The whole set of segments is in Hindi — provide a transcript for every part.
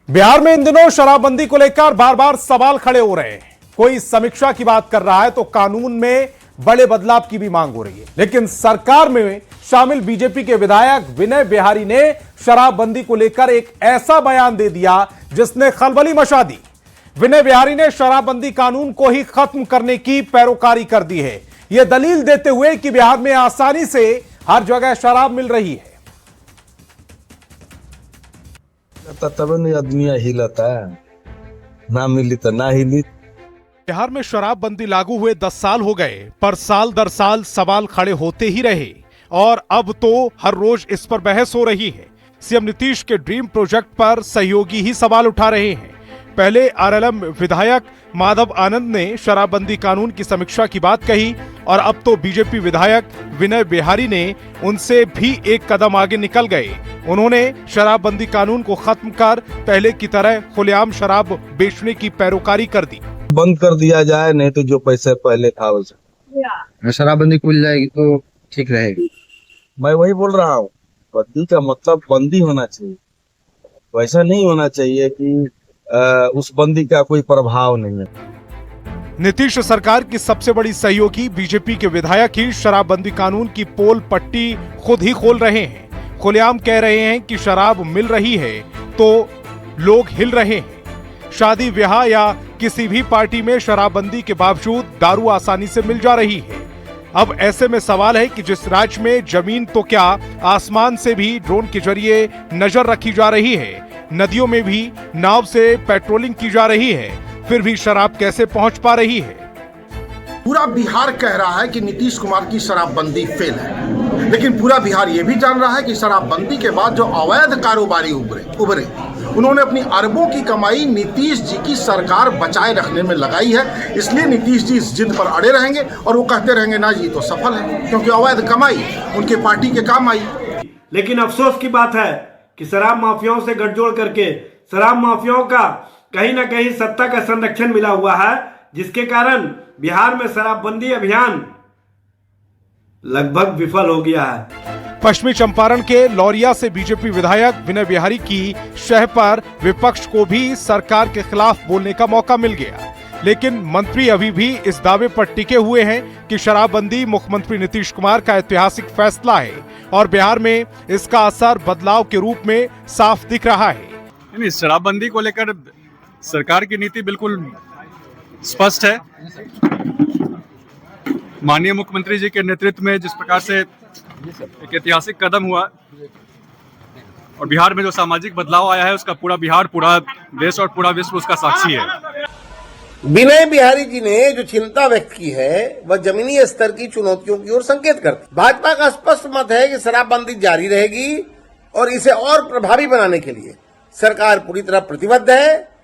बिहार में इन दिनों शराबबंदी को लेकर बार बार सवाल खड़े हो रहे हैं। कोई समीक्षा की बात कर रहा है तो कानून में बड़े बदलाव की भी मांग हो रही है। लेकिन सरकार में शामिल बीजेपी के विधायक विनय बिहारी ने शराबबंदी को लेकर एक ऐसा बयान दे दिया जिसने खलबली मचा दी। विनय बिहारी ने शराबबंदी कानून को ही खत्म करने की पैरोकारी कर दी है, यह दलील देते हुए कि बिहार में आसानी से हर जगह शराब मिल रही है। तब नहीं आदमी हिलता ना मिली तो ना हिली। बिहार में शराबबंदी लागू हुए 10 साल हो गए, पर साल दर साल सवाल खड़े होते ही रहे और अब तो हर रोज इस पर बहस हो रही है। सीएम नीतीश के ड्रीम प्रोजेक्ट पर सहयोगी ही सवाल उठा रहे हैं। पहले आरएलएम विधायक माधव आनंद ने शराबबंदी कानून की समीक्षा की बात कही और अब तो बीजेपी विधायक विनय बिहारी ने उनसे भी एक कदम आगे निकल गए। उन्होंने शराबबंदी कानून को खत्म कर पहले की तरह खुलेआम शराब बेचने की पैरोकारी कर दी। बंद कर दिया जाए, नहीं तो जो पैसे पहले था उसे शराबबंदी खुल जाएगी तो ठीक रहेगी। मैं वही बोल रहा हूँ, बंदी का मतलब बंदी होना चाहिए, वैसा नहीं होना चाहिए कि उस बंदी का कोई प्रभाव नहीं है। नीतीश सरकार की सबसे बड़ी सहयोगी बीजेपी के विधायक ही शराबबंदी कानून की पोल पट्टी खुद ही खोल रहे हैं। खुलेआम कह रहे हैं कि शराब मिल रही है तो लोग हिल रहे हैं। शादी ब्याह या किसी भी पार्टी में शराबबंदी के बावजूद दारू आसानी से मिल जा रही है। अब ऐसे में सवाल है कि जिस राज्य में जमीन तो क्या आसमान से भी ड्रोन के जरिए नजर रखी जा रही है, नदियों में भी नाव से पेट्रोलिंग की जा रही है, फिर भी शराब कैसे पहुंच पा रही है? पूरा बिहार कह रहा है कि नीतीश कुमार की शराबबंदी फेल है, लेकिन पूरा बिहार ये भी जान रहा है कि शराबबंदी के बाद जो अवैध कारोबारी उभरे उन्होंने अपनी अरबों की कमाई नीतीश जी की सरकार बचाए रखने में लगाई है। इसलिए नीतीश जी इस जिद पर अड़े रहेंगे और वो कहते रहेंगे ना जी तो सफल है, क्योंकि अवैध कमाई उनके पार्टी के काम आई। लेकिन अफसोस की बात है कि शराब माफियाओं से गठजोड़ करके शराब माफियाओं का कहीं ना कहीं सत्ता का संरक्षण मिला हुआ है, जिसके कारण बिहार में शराबबंदी अभियान लगभग विफल हो गया है। पश्चिमी चंपारण के लौरिया से बीजेपी विधायक विनय बिहारी की शह पर विपक्ष को भी सरकार के खिलाफ बोलने का मौका मिल गया, लेकिन मंत्री अभी भी इस दावे पर टिके हुए हैं कि शराबबंदी मुख्यमंत्री नीतीश कुमार का ऐतिहासिक फैसला है और बिहार में इसका असर बदलाव के रूप में साफ दिख रहा है। नहीं, शराबबंदी को लेकर सरकार की नीति बिल्कुल स्पष्ट है। माननीय मुख्यमंत्री जी के नेतृत्व में जिस प्रकार से एक ऐतिहासिक कदम हुआ और बिहार में जो सामाजिक बदलाव आया है, उसका पूरा बिहार, पूरा देश और पूरा विश्व उसका साक्षी है। विनय बिहारी जी ने जो चिंता व्यक्त की है वह जमीनी स्तर की चुनौतियों की ओर संकेत करती। भाजपा का स्पष्ट मत है कि शराबबंदी जारी रहेगी और इसे और प्रभावी बनाने के लिए सरकार पूरी तरह प्रतिबद्ध है।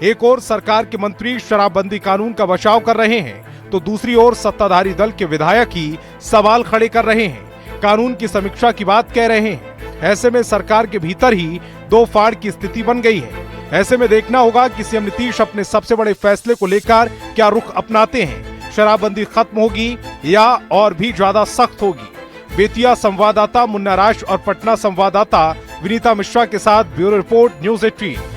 एक ओर सरकार के मंत्री शराबबंदी कानून का बचाव कर रहे हैं तो दूसरी ओर सत्ताधारी दल के विधायक ही सवाल खड़े कर रहे हैं, कानून की समीक्षा की बात कह रहे हैं। ऐसे में सरकार के भीतर ही दो फाड़ की स्थिति बन गई है। ऐसे में देखना होगा कि सीएम नीतीश अपने सबसे बड़े फैसले को लेकर क्या रुख अपनाते हैं। शराबबंदी खत्म होगी या और भी ज्यादा सख्त होगी? बेतिया संवाददाता मुन्ना राज और पटना संवाददाता विनीता मिश्रा के साथ ब्यूरो रिपोर्ट, न्यूज़ 18।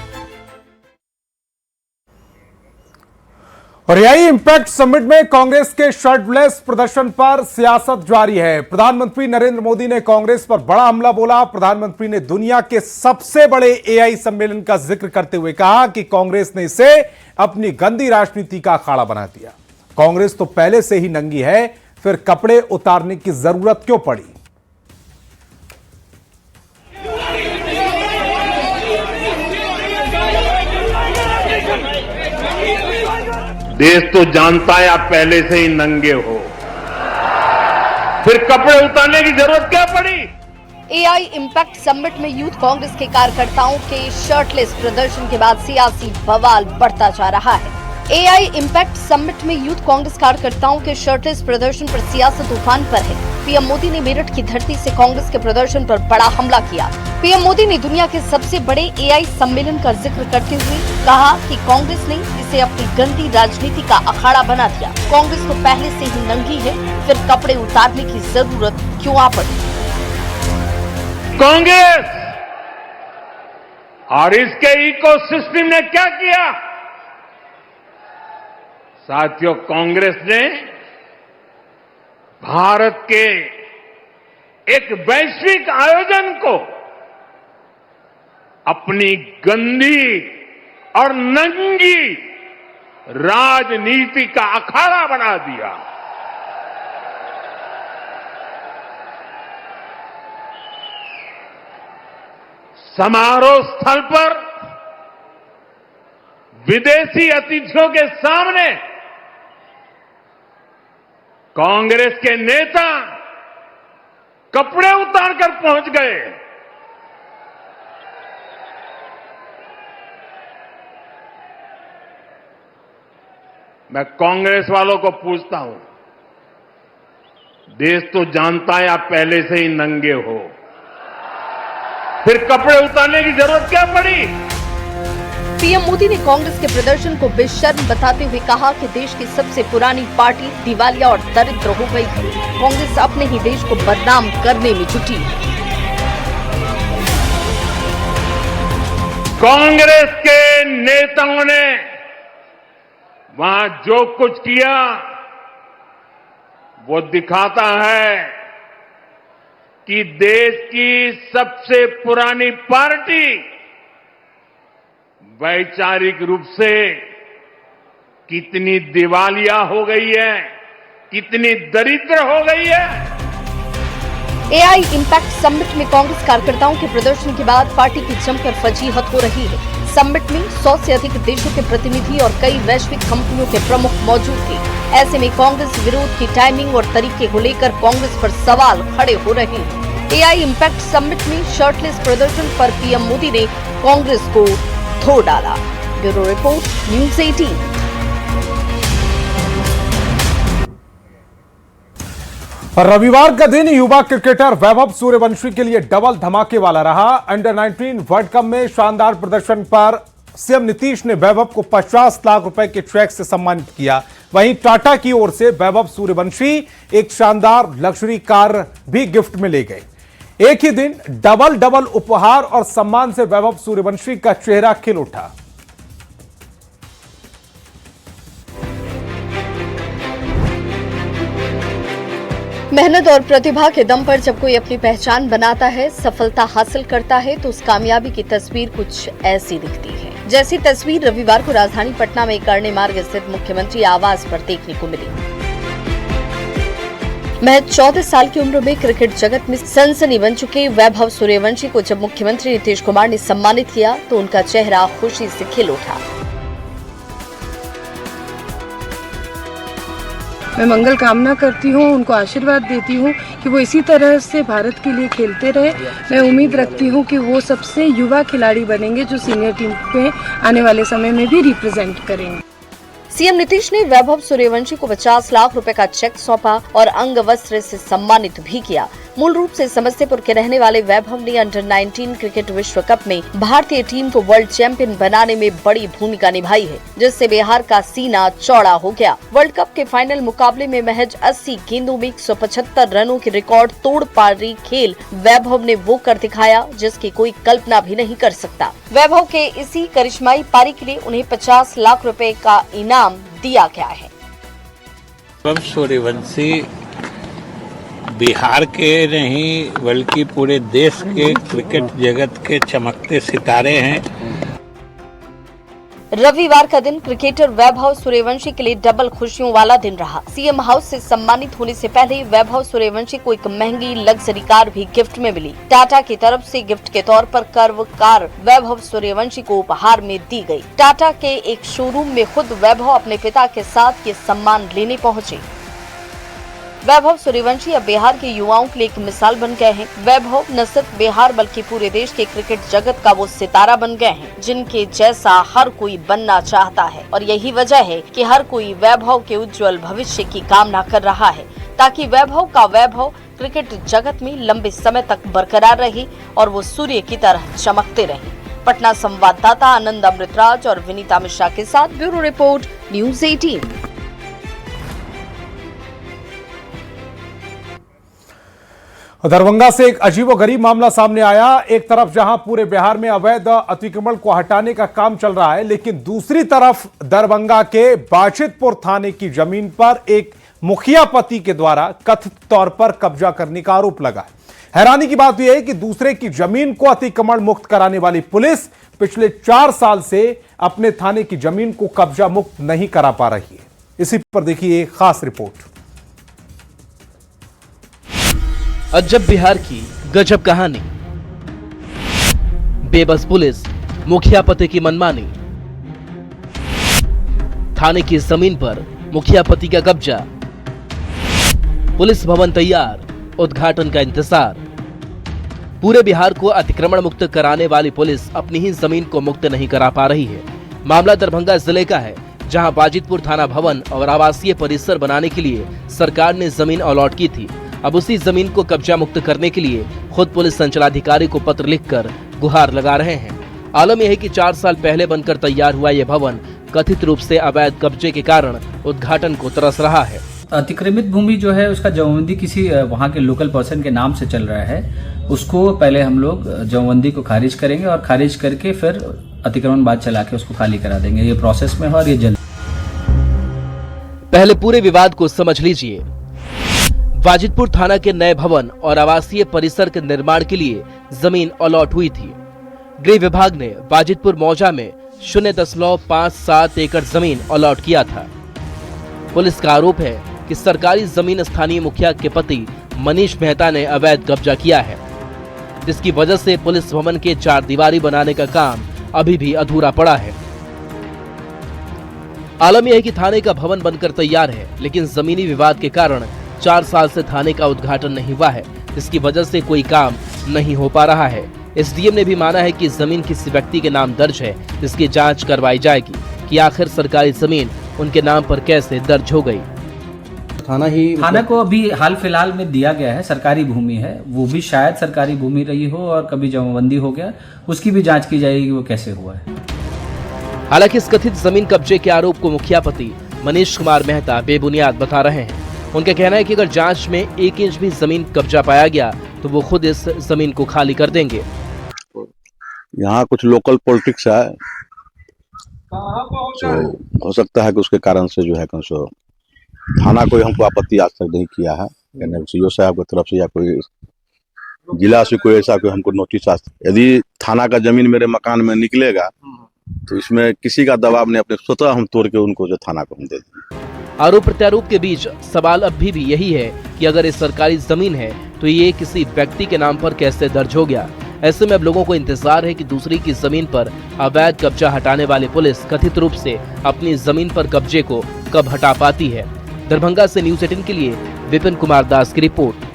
और यही इंपैक्ट समिट में कांग्रेस के शर्टलेस प्रदर्शन पर सियासत जारी है। प्रधानमंत्री नरेंद्र मोदी ने कांग्रेस पर बड़ा हमला बोला। प्रधानमंत्री ने दुनिया के सबसे बड़े एआई सम्मेलन का जिक्र करते हुए कहा कि कांग्रेस ने इसे अपनी गंदी राजनीति का अखाड़ा बना दिया। कांग्रेस तो पहले से ही नंगी है, फिर कपड़े उतारने की जरूरत क्यों पड़ी? देश तो जानता है आप पहले से ही नंगे हो, फिर कपड़े उतारने की जरूरत क्या पड़ी? एआई इम्पैक्ट समिट में यूथ कांग्रेस के कार्यकर्ताओं के शर्टलेस प्रदर्शन के बाद सियासी बवाल बढ़ता जा रहा है। एआई इम्पैक्ट समिट में यूथ कांग्रेस कार्यकर्ताओं के शर्टलेस प्रदर्शन पर सियासत उफान पर है। पीएम मोदी ने मेरठ की धरती से कांग्रेस के प्रदर्शन पर बड़ा हमला किया। पीएम मोदी ने दुनिया के सबसे बड़े एआई सम्मेलन का जिक्र करते हुए कहा कि कांग्रेस ने इसे अपनी गंदी राजनीति का अखाड़ा बना दिया। कांग्रेस तो पहले से ही नंगी है, फिर कपड़े उतारने की जरूरत क्यों आ पड़ी? कांग्रेस और इसके इकोसिस्टम ने क्या किया? साथियों, कांग्रेस ने भारत के एक वैश्विक आयोजन को अपनी गंदी और नंगी राजनीति का अखाड़ा बना दिया। समारोह स्थल पर विदेशी अतिथियों के सामने कांग्रेस के नेता कपड़े उतारकर पहुंच गए। मैं कांग्रेस वालों को पूछता हूं, देश तो जानता है आप पहले से ही नंगे हो, फिर कपड़े उतारने की जरूरत क्या पड़ी? पीएम मोदी ने कांग्रेस के प्रदर्शन को बेशर्म बताते हुए कहा कि देश की सबसे पुरानी पार्टी दिवालिया और दरिद्र हो गई है। कांग्रेस अपने ही देश को बदनाम करने में जुटी है। कांग्रेस के नेताओं ने वहां जो कुछ किया वो दिखाता है कि देश की सबसे पुरानी पार्टी वैचारिक रूप से कितनी दिवालिया हो गई है, कितनी दरिद्र हो गई है। एआई इम्पैक्ट समिट में कांग्रेस कार्यकर्ताओं के प्रदर्शन के बाद पार्टी की जमकर फजीहत हो रही है। समिट में 100 से अधिक देशों के प्रतिनिधि और कई वैश्विक कंपनियों के प्रमुख मौजूद थे। ऐसे में कांग्रेस विरोध की टाइमिंग और तरीके को लेकर कांग्रेस पर सवाल खड़े हो रहे हैं। एआई इम्पैक्ट समिट में शर्टलेस प्रदर्शन पर पीएम मोदी ने कांग्रेस को धो डाला। Bureau report, news 18। रविवार का दिन युवा क्रिकेटर वैभव सूर्यवंशी के लिए डबल धमाके वाला रहा। अंडर 19 वर्ल्ड कप में शानदार प्रदर्शन पर सीएम नीतीश ने वैभव को 50 लाख रुपए के चेक से सम्मानित किया। वहीं टाटा की ओर से वैभव सूर्यवंशी एक शानदार लग्जरी कार भी गिफ्ट में ले गए। एक ही दिन डबल उपहार और सम्मान से वैभव सूर्यवंशी का चेहरा खिल उठा। मेहनत और प्रतिभा के दम पर जब कोई अपनी पहचान बनाता है, सफलता हासिल करता है, तो उस कामयाबी की तस्वीर कुछ ऐसी दिखती है। जैसी तस्वीर रविवार को राजधानी पटना में कर्णी मार्ग स्थित मुख्यमंत्री आवास पर देखने को मिली। महज 14 साल की उम्र में क्रिकेट जगत में सनसनी बन चुके वैभव सूर्यवंशी को जब मुख्यमंत्री नीतीश कुमार ने सम्मानित किया तो उनका चेहरा खुशी से खिल उठा। मैं मंगल कामना करती हूँ, उनको आशीर्वाद देती हूँ कि वो इसी तरह से भारत के लिए खेलते रहे। मैं उम्मीद रखती हूँ कि वो सबसे युवा खिलाड़ी बनेंगे जो सीनियर टीम में आने वाले समय में भी रिप्रेजेंट करेंगे। सीएम नीतीश ने वैभव सूर्यवंशी को 50 लाख रुपए का चेक सौंपा और अंग वस्त्र से सम्मानित भी किया। मूल रूप से समस्तीपुर के रहने वाले वैभव ने अंडर 19 क्रिकेट विश्व कप में भारतीय टीम को वर्ल्ड चैंपियन बनाने में बड़ी भूमिका निभाई है, जिससे बिहार का सीना चौड़ा हो गया। वर्ल्ड कप के फाइनल मुकाबले में महज 80 गेंदों में 175 रनों की रिकॉर्ड तोड़ पारी खेल वैभव ने वो कर दिखाया जिसकी कोई कल्पना भी नहीं कर सकता। वैभव के इसी करिश्माई पारी के लिए उन्हें 50 लाख रुपए का इनाम दिया गया है। वैभव सूर्यवंशी बिहार के नहीं बल्कि पूरे देश के क्रिकेट जगत के चमकते सितारे हैं। रविवार का दिन क्रिकेटर वैभव सूर्यवंशी के लिए डबल खुशियों वाला दिन रहा। सीएम हाउस से सम्मानित होने से पहले वैभव सूर्यवंशी को एक महंगी लग्जरी कार भी गिफ्ट में मिली। टाटा की तरफ से गिफ्ट के तौर पर कर्व कार वैभव सूर्यवंशी को उपहार में दी गई। टाटा के एक शोरूम में खुद वैभव अपने पिता के साथ ये सम्मान लेने पहुंचे। वैभव सूर्यवंशी अब बिहार के युवाओं के लिए एक मिसाल बन गए हैं। वैभव न सिर्फ बिहार बल्कि पूरे देश के क्रिकेट जगत का वो सितारा बन गए हैं जिनके जैसा हर कोई बनना चाहता है, और यही वजह है कि हर कोई वैभव के उज्जवल भविष्य की कामना कर रहा है ताकि वैभव का वैभव क्रिकेट जगत में लंबे समय तक बरकरार रहे और वो सूर्य की तरह चमकते रहे। पटना संवाददाता आनंद अमृतराज और विनीता मिश्रा के साथ ब्यूरो रिपोर्ट, न्यूज़ 18। दरभंगा से एक अजीबोगरीब मामला सामने आया। एक तरफ जहां पूरे बिहार में अवैध अतिक्रमण को हटाने का काम चल रहा है, लेकिन दूसरी तरफ दरभंगा के बाजितपुर थाने की जमीन पर एक मुखिया पति के द्वारा कथित तौर पर कब्जा करने का आरोप लगा है। हैरानी की बात यह है कि दूसरे की जमीन को अतिक्रमण मुक्त कराने वाली पुलिस पिछले 4 साल से अपने थाने की जमीन को कब्जा मुक्त नहीं करा पा रही है। इसी पर देखिए एक खास रिपोर्ट। अजब बिहार की गजब कहानी। बेबस पुलिस, मुखिया पति की मनमानी। थाने की जमीन पर मुखिया पति का कब्जा। पुलिस भवन तैयार, उद्घाटन का इंतजार। पूरे बिहार को अतिक्रमण मुक्त कराने वाली पुलिस अपनी ही जमीन को मुक्त नहीं करा पा रही है। मामला दरभंगा जिले का है, जहां बाजितपुर थाना भवन और आवासीय परिसर बनाने के लिए सरकार ने जमीन अलॉट की थी। अब उसी जमीन को कब्जा मुक्त करने के लिए खुद पुलिस संचालाधिकारी को पत्र लिखकर गुहार लगा रहे हैं। आलम यह है कि 4 साल पहले बनकर तैयार हुआ यह भवन कथित रूप से अवैध कब्जे के कारण उद्घाटन को तरस रहा है। अतिक्रमित भूमि जो है उसका जमाबंदी किसी वहाँ के लोकल पर्सन के नाम से चल रहा है। उसको पहले हम लोग जमाबंदी को खारिज करेंगे और खारिज करके फिर अतिक्रमण बाद चला के उसको खाली करा देंगे। ये प्रोसेस में है और ये जल्द। पहले पूरे विवाद को समझ लीजिए। बाजितपुर थाना के नए भवन और आवासीय परिसर के निर्माण के लिए जमीन अलॉट हुई थी। गृह विभाग ने बाजितपुर मौजा में 0.57 एकड़ जमीन अलॉट किया था। पुलिस का आरोप है कि सरकारी जमीन स्थानीय मुखिया के पति मनीष मेहता ने अवैध कब्जा किया है, जिसकी वजह से पुलिस भवन के 4 दीवारी बनाने का काम अभी भी अधूरा पड़ा है। आलम यह है कि थाने का भवन बनकर तैयार है, लेकिन जमीनी विवाद के कारण 4 साल से थाने का उद्घाटन नहीं हुआ है, जिसकी वजह से कोई काम नहीं हो पा रहा है। एसडीएम ने भी माना है कि जमीन किसी व्यक्ति के नाम दर्ज है, जिसकी जांच करवाई जाएगी कि आखिर सरकारी जमीन उनके नाम पर कैसे दर्ज हो गई। थाना को अभी हाल फिलहाल में दिया गया है, सरकारी भूमि है, वो भी शायद सरकारी भूमि रही हो और कभी जमाबंदी हो गया, उसकी भी जांच की जाएगी कि वो कैसे हुआ है। हालांकि इस कथित जमीन कब्जे के आरोप को मुखिया पति मनीष कुमार मेहता बेबुनियाद बता रहे हैं। उनका कहना है कि अगर जांच में 1 इंच भी जमीन कब्जा पाया गया तो वो खुद इस जमीन को खाली कर देंगे। यहाँ कुछ लोकल पॉलिटिक्स है, तो हो सकता है कि उसके कारण से जो है थाना कोई हमको आपत्ति आज तक नहीं किया है, सीओ साहब की तरफ से या कोई जिला से कोई ऐसा कोई हमको नोटिस। यदि थाना का जमीन मेरे मकान में निकलेगा तो इसमें किसी का दबाव नहीं, अपने स्वतः हम तोड़ के उनको जो थाना को हम दे देंगे। आरोप प्रत्यारोप के बीच सवाल अब भी यही है कि अगर ये सरकारी जमीन है तो ये किसी व्यक्ति के नाम पर कैसे दर्ज हो गया। ऐसे में अब लोगों को इंतजार है कि दूसरी की जमीन पर अवैध कब्जा हटाने वाली पुलिस कथित रूप से अपनी जमीन पर कब्जे को कब हटा पाती है। दरभंगा से न्यूज़ 18 के लिए विपिन कुमार दास की रिपोर्ट।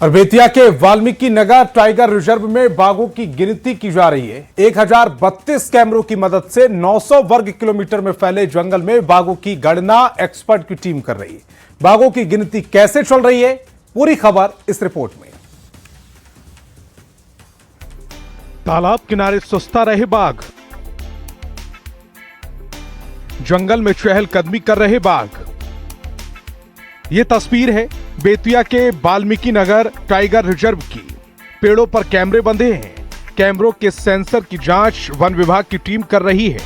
और बेतिया के वाल्मीकि नगर टाइगर रिजर्व में बाघों की गिनती की जा रही है। 1032 कैमरों की मदद से 900 वर्ग किलोमीटर में फैले जंगल में बाघों की गणना एक्सपर्ट की टीम कर रही है। बाघों की गिनती कैसे चल रही है, पूरी खबर इस रिपोर्ट में। तालाब किनारे सुस्ता रहे बाघ, जंगल में चहलकदमी कर रहे बाघ। यह तस्वीर है बेतिया के वाल्मीकि नगर टाइगर रिजर्व की। पेड़ों पर कैमरे बंधे हैं। कैमरों के सेंसर की जांच वन विभाग की टीम कर रही है।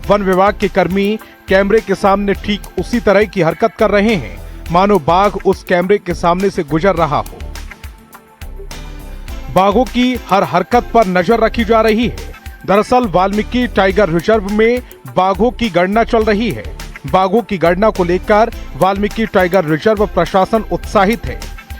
वन विभाग के कर्मी कैमरे के सामने ठीक उसी तरह की हरकत कर रहे हैं मानो बाघ उस कैमरे के सामने से गुजर रहा हो। बाघों की हर हरकत पर नजर रखी जा रही है। दरअसल वाल्मीकि टाइगर रिजर्व में बाघों की गणना चल रही है। बाघों की गणना को लेकर वाल्मीकि टाइगर रिजर्व प्रशासन उत्साहित है।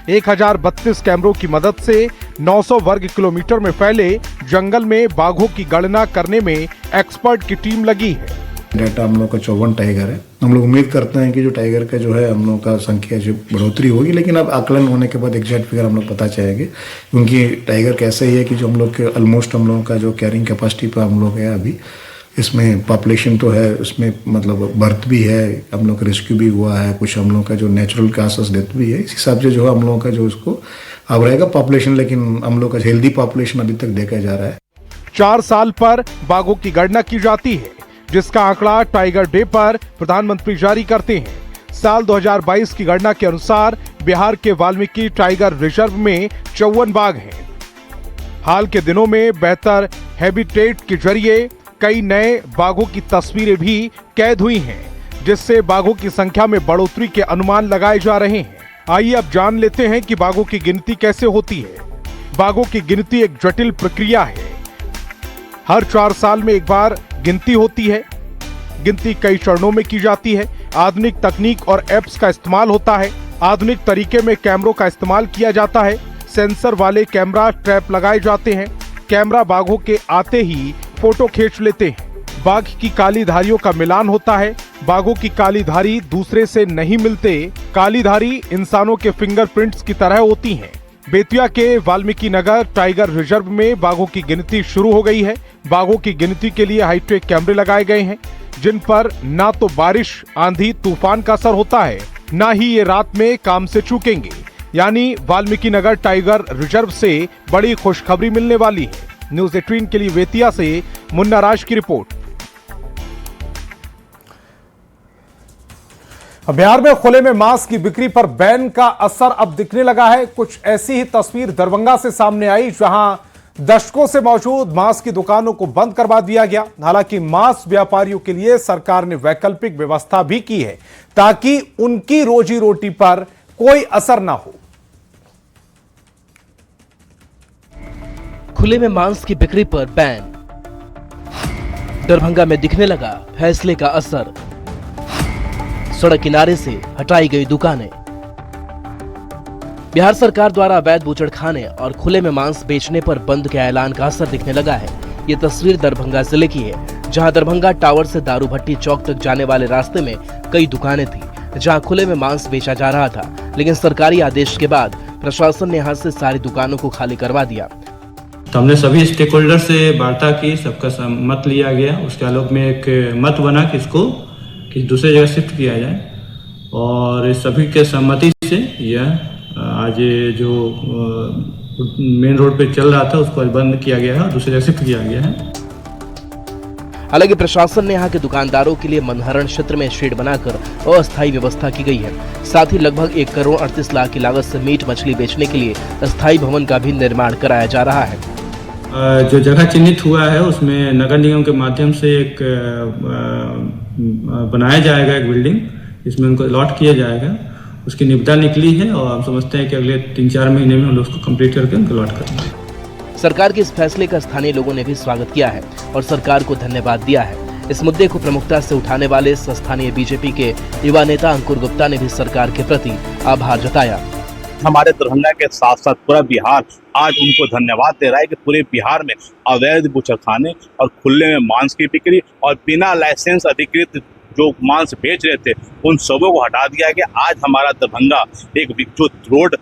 1032 कैमरों की मदद से 900 वर्ग किलोमीटर में फैले जंगल में बाघों की गणना करने में एक्सपर्ट की टीम लगी है। डेटा हम लोग का 54 टाइगर है। हम लोग उम्मीद करते हैं कि जो टाइगर का जो है हम लोग का संख्या जो बढ़ोतरी होगी, लेकिन अब आकलन होने के बाद एग्जैक्ट फिगर हम लोग पता चलेगी। क्योंकि टाइगर कैसे ही है कि जो हम लोग के ऑलमोस्ट हम लोगों का जो कैरिंग कैपेसिटी पर हम लोग है अभी, इसमें पॉपुलेशन तो है, उसमें मतलब बर्थ भी है, हम लोग का रेस्क्यू भी हुआ है, कुछ हम लोग का जो नेचुरल कासेस डेथ भी है। इस हिसाब से जो है हम लोगों का जो इसको अब रहेगा पॉपुलेशन, लेकिन हम लोग का हेल्दी पॉपुलेशन अभी तक देखा जा रहा है। 4 साल पर बाघों की गणना की जाती है, जिसका आंकड़ा टाइगर डे पर प्रधानमंत्री जारी करते हैं। साल 2022 की गणना के अनुसार बिहार के वाल्मीकि टाइगर रिजर्व में 54 बाघ हैं। हाल के दिनों में बेहतर हैबिटेट के जरिए कई नए बाघों की तस्वीरें भी कैद हुई हैं, जिससे बाघों की संख्या में बढ़ोतरी के अनुमान लगाए जा रहे हैं। आइए अब जान लेते हैं कि बाघों की गिनती कैसे होती है। बाघों की गिनती एक जटिल प्रक्रिया है। हर 4 साल में एक बार गिनती होती है। गिनती कई चरणों में की जाती है। आधुनिक तकनीक और एप्स का इस्तेमाल होता है। आधुनिक तरीके में कैमरों का इस्तेमाल किया जाता है। सेंसर वाले कैमरा ट्रैप लगाए जाते हैं। कैमरा बाघों के आते ही फोटो खींच लेते हैं। बाघ की काली धारियों का मिलान होता है। बाघों की काली धारी दूसरे से नहीं मिलते। काली धारी इंसानों के फिंगरप्रिंट्स की तरह होती हैं। बेतिया के वाल्मीकि नगर टाइगर रिजर्व में बाघों की गिनती शुरू हो गई है। बाघों की गिनती के लिए हाईटेक कैमरे लगाए गए हैं, जिन पर ना तो बारिश, आंधी, तूफान का असर होता है, ना ही ये रात में काम से चूकेंगे। यानी वाल्मीकि नगर टाइगर रिजर्व से बड़ी खुशखबरी मिलने वाली है। न्यूज़ 18 के लिए बेतिया से मुन्ना राज की रिपोर्ट। बिहार में खुले में मांस की बिक्री पर बैन का असर अब दिखने लगा है। कुछ ऐसी ही तस्वीर दरभंगा से सामने आई, जहां दशकों से मौजूद मांस की दुकानों को बंद करवा दिया गया। हालांकि मांस व्यापारियों के लिए सरकार ने वैकल्पिक व्यवस्था भी की है, ताकि उनकी रोजी रोटी पर कोई असर ना हो। खुले में मांस की बिक्री पर बैन। दरभंगा में दिखने लगा फैसले का असर। सड़क किनारे से हटाई गई दुकानें। बिहार सरकार द्वारा अवैध बूचड़खाने और खुले में मांस बेचने पर बंद के ऐलान का असर दिखने लगा है। ये तस्वीर दरभंगा जिले की है, जहां दरभंगा टावर से दारू भट्टी चौक तक जाने वाले रास्ते में कई दुकानें थी, जहां खुले में मांस बेचा जा रहा था। लेकिन सरकारी आदेश के बाद प्रशासन ने यहां से सारी दुकानों को खाली करवा दिया। तो हमने सभी स्टेक होल्डर से वार्ता की, सबका मत लिया गया। उसके आलोक में एक मत बना कि इसको किसी दूसरे जगह शिफ्ट किया जाए, और सभी के सहमति से यह आज जो मेन रोड पे चल रहा था उसको आज बंद किया गया है और दूसरी जगह शिफ्ट किया गया है। हालांकि प्रशासन ने यहाँ के दुकानदारों के लिए मनहरण क्षेत्र में शेड बनाकर अस्थायी व्यवस्था की गई है। साथ ही लगभग 1 करोड़ 38 लाख की लागत से मीट मछली बेचने के लिए अस्थायी भवन का भी निर्माण कराया जा रहा है। जो जगह चिन्हित हुआ है उसमें नगर निगम के माध्यम से एक बनाया जाएगा एक बिल्डिंग, इसमें उनको अलॉट किया जाएगा। उसकी निविदा निकली है और हम समझते हैं कि अगले 3-4 महीने में हम लोग उसको कंप्लीट करके उनको अलॉट करेंगे। सरकार के इस फैसले का स्थानीय लोगों ने भी स्वागत किया है और सरकार को धन्यवाद दिया है। इस मुद्दे को प्रमुखता से उठाने वाले स्थानीय बीजेपी के युवा नेता अंकुर गुप्ता ने भी सरकार के प्रति आभार जताया। हमारे दरभंगा के साथ साथ पूरा बिहार आज उनको धन्यवाद दे रहा है कि पूरे बिहार में अवैध बूचड़खाने और खुले में मांस की बिक्री और बिना लाइसेंस अधिकृत जो मांस बेच रहे थे उन सबों को हटा दिया गया। आज हमारा दरभंगा एक जो रोड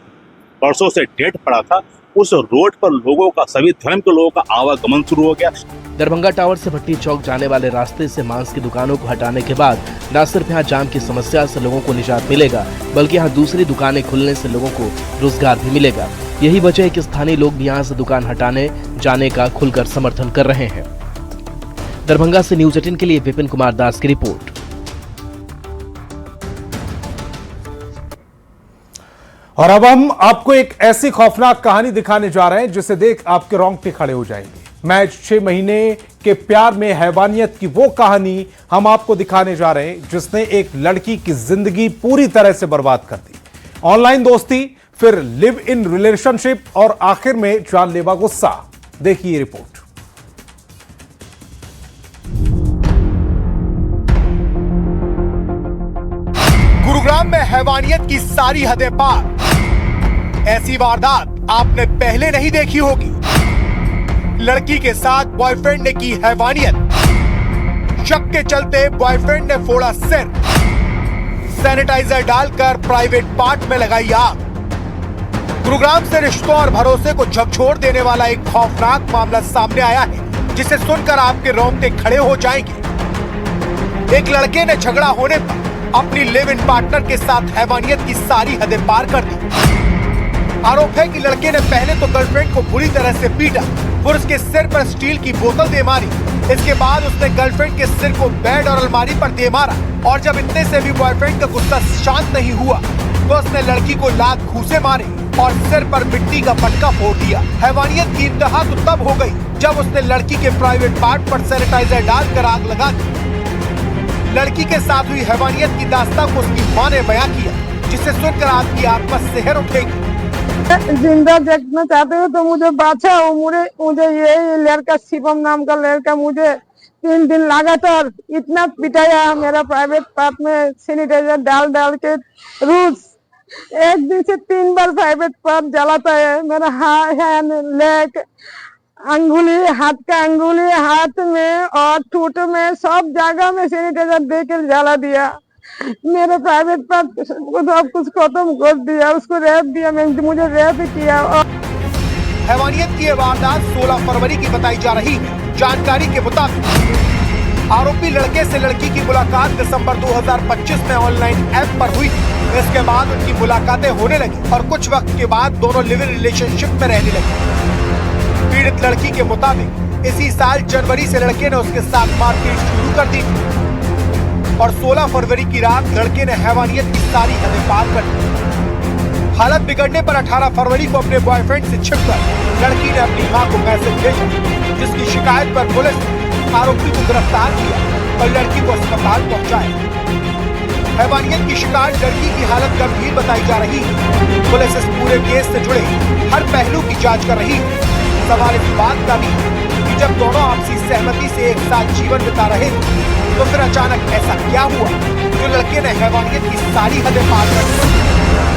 वर्षों से डेड पड़ा था, उस रोड पर लोगों का, सभी धर्म के लोगों का आवागमन शुरू हो गया। दरभंगा टावर से भट्टी चौक जाने वाले रास्ते से मांस की दुकानों को हटाने के बाद न सिर्फ यहाँ जाम की समस्या से लोगों को निजात मिलेगा, बल्कि यहाँ दूसरी दुकानें खुलने से लोगों को रोजगार भी मिलेगा। यही वजह है कि स्थानीय लोग भी यहाँ से दुकान हटाने जाने का खुलकर समर्थन कर रहे हैं। दरभंगा से न्यूज़ 18 के लिए विपिन कुमार दास की रिपोर्ट। और अब हम आपको एक ऐसी खौफनाक कहानी दिखाने जा रहे हैं जिसे देख आपके रोंगटे खड़े हो जाएंगे। मैच 6 महीने के प्यार में हैवानियत की वो कहानी हम आपको दिखाने जा रहे हैं जिसने एक लड़की की जिंदगी पूरी तरह से बर्बाद कर दी। ऑनलाइन दोस्ती, फिर लिव इन रिलेशनशिप और आखिर में जानलेवा गुस्सा। देखिए रिपोर्ट। गुरुग्राम में हैवानियत की सारी हदें पार। ऐसी वारदात आपने पहले नहीं देखी होगी। लड़की के साथ बॉयफ्रेंड ने की हैवानियत। शक के चलते बॉयफ्रेंड ने फोड़ा सिर। सैनिटाइजर डालकर प्राइवेट पार्ट में लगाई आग। गुरुग्राम से रिश्तों और भरोसे को झकझोर देने वाला एक खौफनाक मामला सामने आया है, जिसे सुनकर आपके रोंगटे खड़े हो जाएंगे। एक लड़के ने झगड़ा होने पर अपनी लिव इन पार्टनर के साथ हैवानियत की सारी हदें पार कर दी। आरोप है कि लड़के ने पहले तो गर्लफ्रेंड को बुरी तरह से पीटा, फिर उसके सिर पर स्टील की बोतल दे मारी। इसके बाद उसने गर्लफ्रेंड के सिर को बेड और अलमारी पर दे मारा और जब इतने से भी बॉयफ्रेंड का गुस्सा शांत नहीं हुआ तो उसने लड़की को लात घूंसे मारे और सिर पर मिट्टी का मटका फोड़ दिया। हैवानियत की इंतहा तो तब हो गई जब उसने लड़की के प्राइवेट पार्ट पर सैनिटाइजर डालकर आग लगा दी। लड़की के साथ हुई हैवानियत की दास्तान को उसकी मां ने बयां किया, जिसे सुनकर आपकी आत्मा सिहर उठेगी। जिंदा देखना चाहते हो तो मुझे बचाओ। मुझे ये लड़का शिवम नाम का लड़का मुझे 3 दिन लगातार इतना पिटाया, मेरा प्राइवेट पार्ट में सैनिटाइजर डाल के रोज 1 दिन से 3 बार प्राइवेट पार्ट जलाता है। मेरा हैंड, लेग, अंगुली, हाथ का अंगुली, हाथ में और ठूठ में सब जगह में सैनिटाइजर देकर जला दिया। मेरे प्राइवेट पार्ट को सब कुछ खत्म कर दिया, उसको रेप दिया, मुझे रेप किया। हैवानियत की वारदात 16 फरवरी की बताई जा रही है। जानकारी के मुताबिक आरोपी लड़के से लड़की की मुलाकात दिसंबर 2025 में ऑनलाइन ऐप पर हुई। इसके बाद उनकी मुलाकातें होने लगी और कुछ वक्त के बाद दोनों लिव इन रिलेशनशिप में रहने लगे। पीड़ित लड़की के मुताबिक इसी साल जनवरी से लड़के ने उसके साथ मारपीट शुरू कर दी और 16 फरवरी की रात लड़के ने हैवानियत की सारी हदें पार कर दी। हालत बिगड़ने पर 18 फरवरी को अपने बॉयफ्रेंड से छिपकर लड़की ने अपनी मां को मैसेज भेजा, जिसकी शिकायत पर पुलिस ने आरोपी को गिरफ्तार किया और लड़की को अस्पताल पहुंचाया। हैवानियत की शिकार लड़की की हालत गंभीर बताई जा रही है। पुलिस इस पूरे केस से जुड़े हर पहलू की जांच कर रही है। सवाल इस बात का भी कि जब दोनों आपसी सहमति से एक साथ जीवन बिता रहे थे तो फिर अचानक ऐसा क्या हुआ जो लड़के ने हैवानियत की सारी हदें पार कर दी।